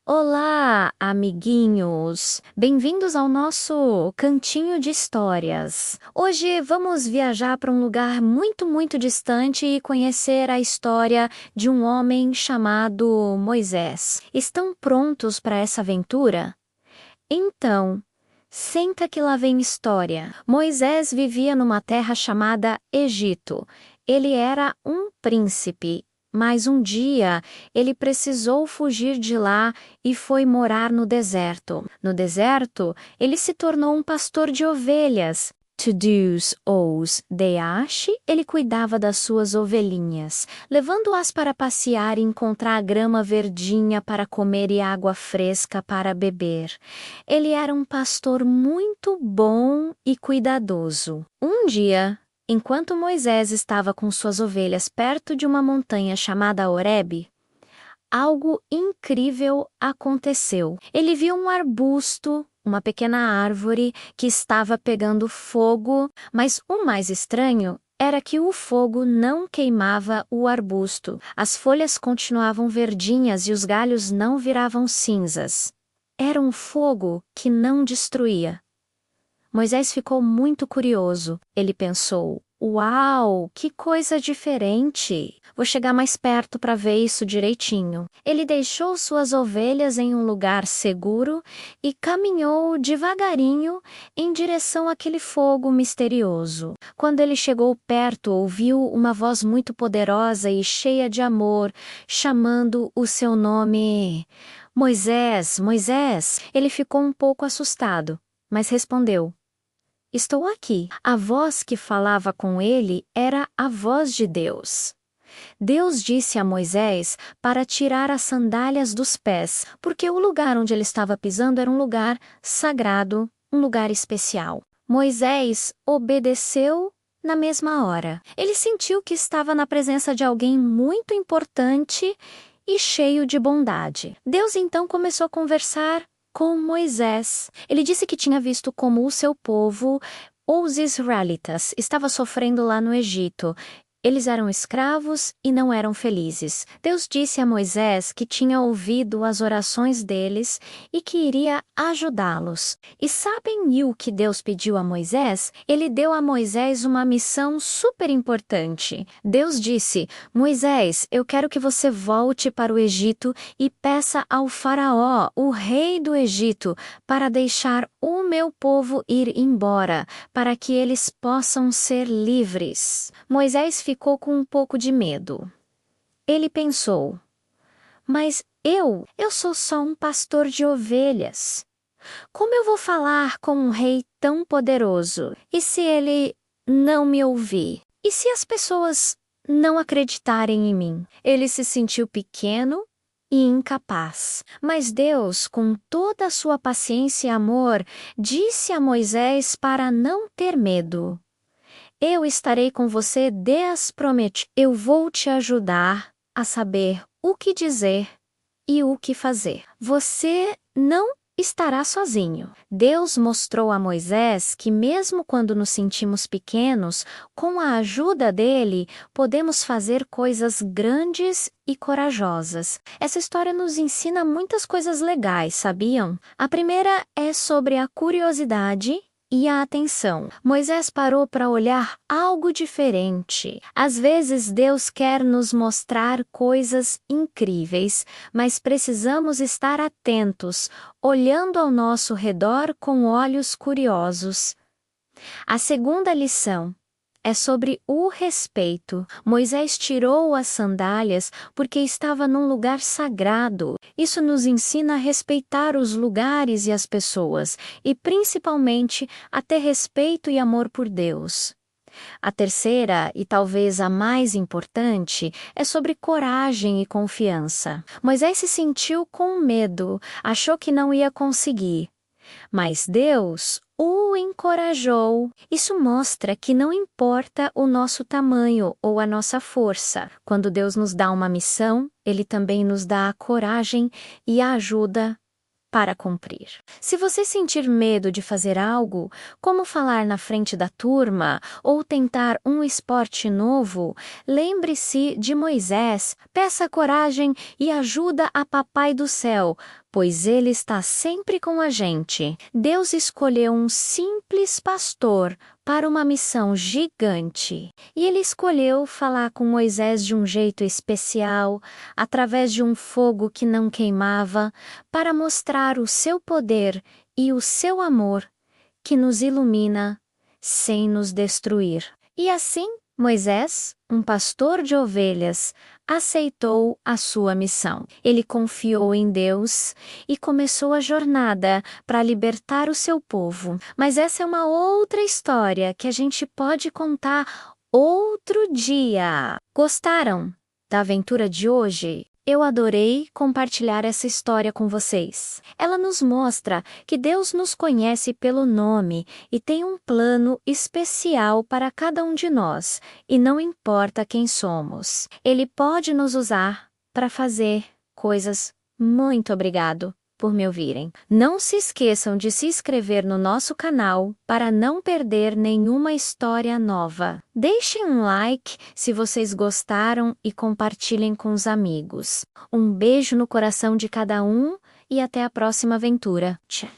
Olá, amiguinhos! Bem-vindos ao nosso cantinho de histórias. Hoje vamos viajar para um lugar muito distante e conhecer a história de um homem chamado Moisés. Estão prontos para essa aventura? Então, senta que lá vem história. Moisés vivia numa terra chamada Egito. Ele era um príncipe. Mas um dia ele precisou fugir de lá e foi morar no deserto. No deserto, ele se tornou um pastor de ovelhas. To-dos, ous, deache, ele cuidava das suas ovelhinhas, levando-as para passear e encontrar grama verdinha para comer e água fresca para beber. Ele era um pastor muito bom e cuidadoso. Um dia, enquanto Moisés estava com suas ovelhas perto de uma montanha chamada Horebe, algo incrível aconteceu. Ele viu um arbusto, uma pequena árvore, que estava pegando fogo, mas o mais estranho era que o fogo não queimava o arbusto. As folhas continuavam verdinhas e os galhos não viravam cinzas. Era um fogo que não destruía. Moisés ficou muito curioso. Ele pensou: uau, que coisa diferente! Vou chegar mais perto para ver isso direitinho. Ele deixou suas ovelhas em um lugar seguro e caminhou devagarinho em direção àquele fogo misterioso. Quando ele chegou perto, ouviu uma voz muito poderosa e cheia de amor, chamando o seu nome. Moisés, Moisés! Ele ficou um pouco assustado, mas respondeu: Estou aqui. A voz que falava com ele era a voz de Deus. Deus disse a Moisés para tirar as sandálias dos pés, porque o lugar onde ele estava pisando era um lugar sagrado, um lugar especial. Moisés obedeceu na mesma hora. Ele sentiu que estava na presença de alguém muito importante e cheio de bondade. Deus então começou a conversar com Moisés. Ele disse que tinha visto como o seu povo, os israelitas, estava sofrendo lá no Egito. Eles eram escravos e não eram felizes. Deus disse a Moisés que tinha ouvido as orações deles e que iria ajudá-los. E sabem o que Deus pediu a Moisés? Ele deu a Moisés uma missão super importante. Deus disse: Moisés, eu quero que você volte para o Egito e peça ao faraó, o rei do Egito, para deixar o meu povo ir embora, para que eles possam ser livres. Moisés ficou com um pouco de medo. Ele pensou: mas eu sou só um pastor de ovelhas. Como eu vou falar com um rei tão poderoso? E se ele não me ouvir? E se as pessoas não acreditarem em mim? Ele se sentiu pequeno e incapaz. Mas Deus, com toda a sua paciência e amor, disse a Moisés para não ter medo. Eu estarei com você, Deus promete. Eu vou te ajudar a saber o que dizer e o que fazer. Você não estará sozinho. Deus mostrou a Moisés que mesmo quando nos sentimos pequenos, com a ajuda dele, podemos fazer coisas grandes e corajosas. Essa história nos ensina muitas coisas legais, sabiam? A primeira é sobre a curiosidade e a atenção. Moisés parou para olhar algo diferente. Às vezes Deus quer nos mostrar coisas incríveis, mas precisamos estar atentos, olhando ao nosso redor com olhos curiosos. A segunda lição é sobre o respeito. Moisés tirou as sandálias porque estava num lugar sagrado. Isso nos ensina a respeitar os lugares e as pessoas, e principalmente a ter respeito e amor por Deus. A terceira, e talvez a mais importante, é sobre coragem e confiança. Moisés se sentiu com medo, achou que não ia conseguir. Mas Deus o encorajou. Isso mostra que não importa o nosso tamanho ou a nossa força. Quando Deus nos dá uma missão, Ele também nos dá a coragem e a ajuda para cumprir. Se você sentir medo de fazer algo, como falar na frente da turma ou tentar um esporte novo, lembre-se de Moisés, peça coragem e ajuda a Papai do Céu, pois Ele está sempre com a gente. Deus escolheu um simples pastor para uma missão gigante. E Ele escolheu falar com Moisés de um jeito especial, através de um fogo que não queimava, para mostrar o seu poder e o seu amor, que nos ilumina sem nos destruir. E assim, Moisés, um pastor de ovelhas, aceitou a sua missão. Ele confiou em Deus e começou a jornada para libertar o seu povo. Mas essa é uma outra história que a gente pode contar outro dia. Gostaram da aventura de hoje? Eu adorei compartilhar essa história com vocês. Ela nos mostra que Deus nos conhece pelo nome e tem um plano especial para cada um de nós, e não importa quem somos. Ele pode nos usar para fazer coisas. Muito obrigado por me ouvirem. Não se esqueçam de se inscrever no nosso canal para não perder nenhuma história nova. Deixem um like se vocês gostaram e compartilhem com os amigos. Um beijo no coração de cada um e até a próxima aventura. Tchau!